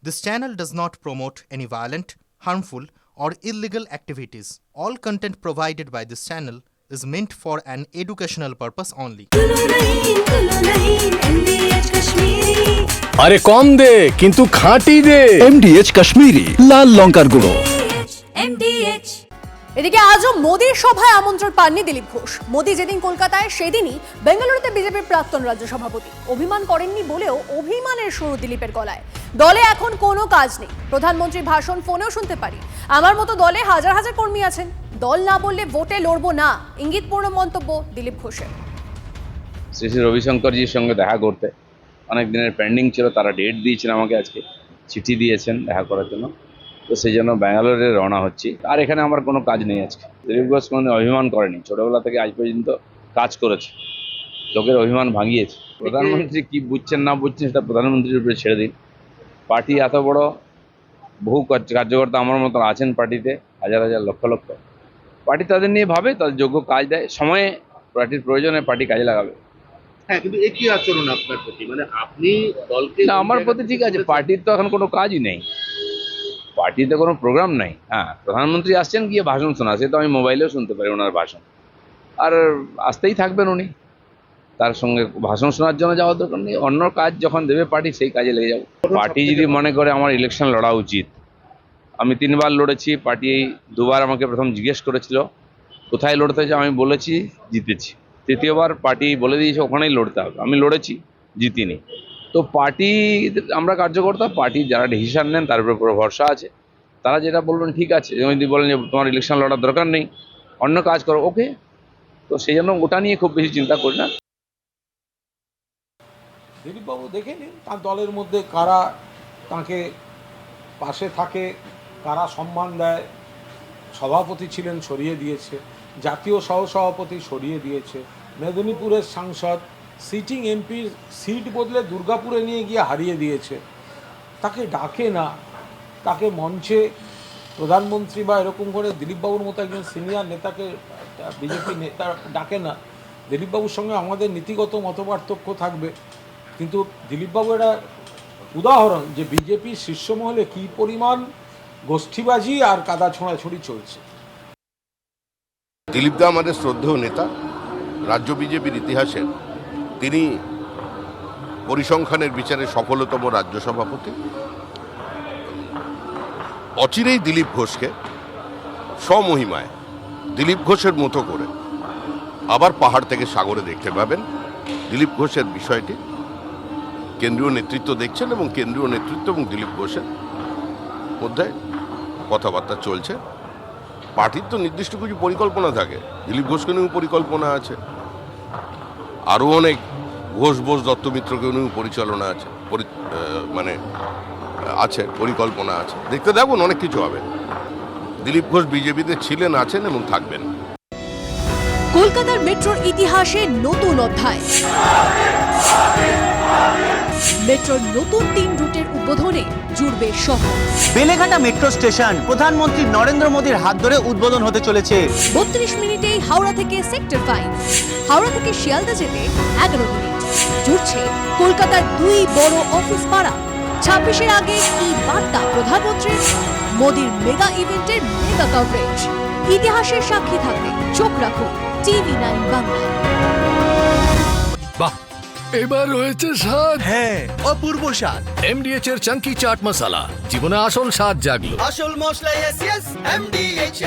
This channel does not promote any violent, harmful, or illegal activities. All content provided by this channel is meant for an educational purpose only. আরে কম দে কিন্তু খাঁটি দে। MDH Kashmiri লাল লঙ্কার গুঁড়ো। এদিকে আজও মোদির সভায় আমন্ত্রণ পাননি দিলীপ ঘোষ। মোদি যেদিন কলকাতায় সেদিনই বেঙ্গালুরুতে বিজেপির প্রাক্তন রাজ্য সভাপতি। অভিমান করেননি বলেও অভিমানের সুর দিলীপের গলায়। দলে এখন কোনো কাজ নেই। প্রধানমন্ত্রীর ভাষণ ফোনেও শুনতে পারি। আমার মতো দলে হাজার হাজার কর্মী আছেন, দল না বললে ভোটে লড়বো না, ইঙ্গিতপূর্ণ মন্তব্য দিলীপ ঘোষের। শ্রী শ্রী রবিশঙ্করজির সঙ্গে দেখা করতে অনেক দিনের পেন্ডিং ছিল, তারা ডেট দিয়েছেন আমাকে, আজকে চিঠি দিয়েছেন দেখা করার জন্য। তো সেই জন্য ব্যাঙ্গালোরে রওনা হচ্ছি। আর এখানে আমার কোনো কাজ নেই আজকে। দিলীপ ঘোষ কোনো অভিমান করেনি, ছোটবেলা থেকে আজ পর্যন্ত কাজ করেছে, লোকের অভিমান ভাঙিয়েছে। প্রধানমন্ত্রী কি বুঝছেন না বুঝছেন সেটা প্রধানমন্ত্রীর উপরে ছেড়ে দিন। পার্টি এত বড়, বহু কার্যকর্তা আমার মতো আছেন পার্টিতে, হাজার হাজার লক্ষ লক্ষ। পার্টি তাদের নিয়ে ভাবে, তাদের যোগ্য কাজ দেয়, সময়ে পার্টির প্রয়োজনে পার্টি কাজে লাগাবে। হ্যাঁ, কিন্তু একই আচরণ আপনার প্রতি, মানে আপনি দলকে না, আমার প্রতি ঠিক আছে। পার্টির তো এখন কোনো কাজই নেই, পার্টিতে কোনো প্রোগ্রাম নাই। হ্যাঁ, প্রধানমন্ত্রী আসছেন গিয়ে ভাষণ শোনা, সে তো আমি মোবাইলেও শুনতে পারি ওনার ভাষণ, আর আসতেই থাকবেন উনি। তার সঙ্গে ভাষণ শোনার জন্য যাওয়ার দরকার নেই। অন্য কাজ যখন দেবে পার্টি, সেই কাজে লেগে যাবো। পার্টি যদি মনে করে আমার ইলেকশন লড়া উচিত, আমি 3 বার লড়েছি। পার্টি 2 বার আমাকে প্রথম জিজ্ঞেস করেছিল কোথায় লড়তে চাও, আমি বলেছি জিতেছি। 3য় বার পার্টি বলে দিয়েছে ওখানেই লড়তে হবে, আমি লড়েছি, জিতিনি। তো পার্টি, আমরা কার্যকর্তা, পার্টি যারা ডিসিশন নেন তার উপরে পুরো ভরসা আছে। তারা যেটা বলবেন ঠিক আছে। যদি বলেন যে তোমার ইলেকশন লড়ার দরকার নেই, অন্য কাজ করো, ওকে। তো সেই জন্য ওটা নিয়ে খুব বেশি চিন্তা করি না। দিলীপবাবু দেখে নিন তার দলের মধ্যে কারা তাকে পাশে থাকে, কারা সম্মান দেয়। সভাপতি ছিলেন, সরিয়ে দিয়েছে। জাতীয় সহসভাপতি সরিয়ে দিয়েছে। মেদিনীপুরের সাংসদ সিটিং এমপির সিট বদলে দুর্গাপুরে নিয়ে গিয়ে হারিয়ে দিয়েছে। তাকে ডাকে না, তাকে মঞ্চে প্রধানমন্ত্রী বা এরকম করে দিলীপবাবুর মতো একজন সিনিয়র নেতাকে, বিজেপি নেতা ডাকে না। দিলীপবাবুর সঙ্গে আমাদের নীতিগত মতপার্থক্য থাকবে, কিন্তু দিলীপবাবু একটা উদাহরণ যে বিজেপির শীর্ষমহলে কী পরিমাণ গোষ্ঠীবাজি আর কাদা ছোঁড়াছুড়ি চলছে। দিলীপদা আমাদের শ্রদ্ধেয় নেতা, রাজ্য বিজেপির ইতিহাসের তিনি পরিসংখ্যানের বিচারে সফলতম রাজ্য সভাপতি। অচিরেই দিলীপ ঘোষকে স্বমহিমায় দিলীপ ঘোষের মতো করে আবার পাহাড় থেকে সাগরে দেখতে পাবেন। দিলীপ ঘোষের বিষয়টি কেন্দ্রীয় নেতৃত্ব দেখছেন এবং কেন্দ্রীয় নেতৃত্ব এবং দিলীপ ঘোষের মধ্যে কথাবার্তা চলছে। পার্টির তো নির্দিষ্ট কিছু পরিকল্পনা থাকে, দিলীপ ঘোষকে নিয়েও পরিকল্পনা আছে, আরও অনেক ঘোষ বোস দত্তমিত্রকে নিয়েও পরিচালনা আছে, আছে পরিকল্পনা আছে। দেখতে দেখুন, অনেক কিছু হবে। দিলীপ ঘোষ বিজেপিতে ছিলেন, আছেন এবং থাকবেন। কলকাতার মেট্রোর ইতিহাসে নতুন অধ্যায়। মেট্রোর নতুন 3 রুটের উদ্বোধনে জুড়বে শহর। বেলেঘাটা মেট্রো স্টেশন প্রধানমন্ত্রী নরেন্দ্র মোদীর হাত ধরে উদ্বোধন হতে চলেছে। 32 মিনিটেই হাওড়া থেকে সেক্টর 5, হাওড়া থেকে শিয়ালদা যেতে 11 মিনিট। জুড়ছে কলকাতার 2 বড় অফিস পাড়া। 26-এর আগে কি বার্তা প্রধানমন্ত্রীর? মোদীর মেগা ইভেন্টের মেগা কভারেজ। ইতিহাসের সাক্ষী থাকবে, চোখ রাখুন TV9 বাংলায়। বাহ, এবার রয়েছে স্বাদ। হ্যাঁ, অপূর্ব স্বাদ। MDH এর চাঙ্কি চাট মশলা, জীবনে আসল স্বাদ জাগলো। আসল মশলা MDH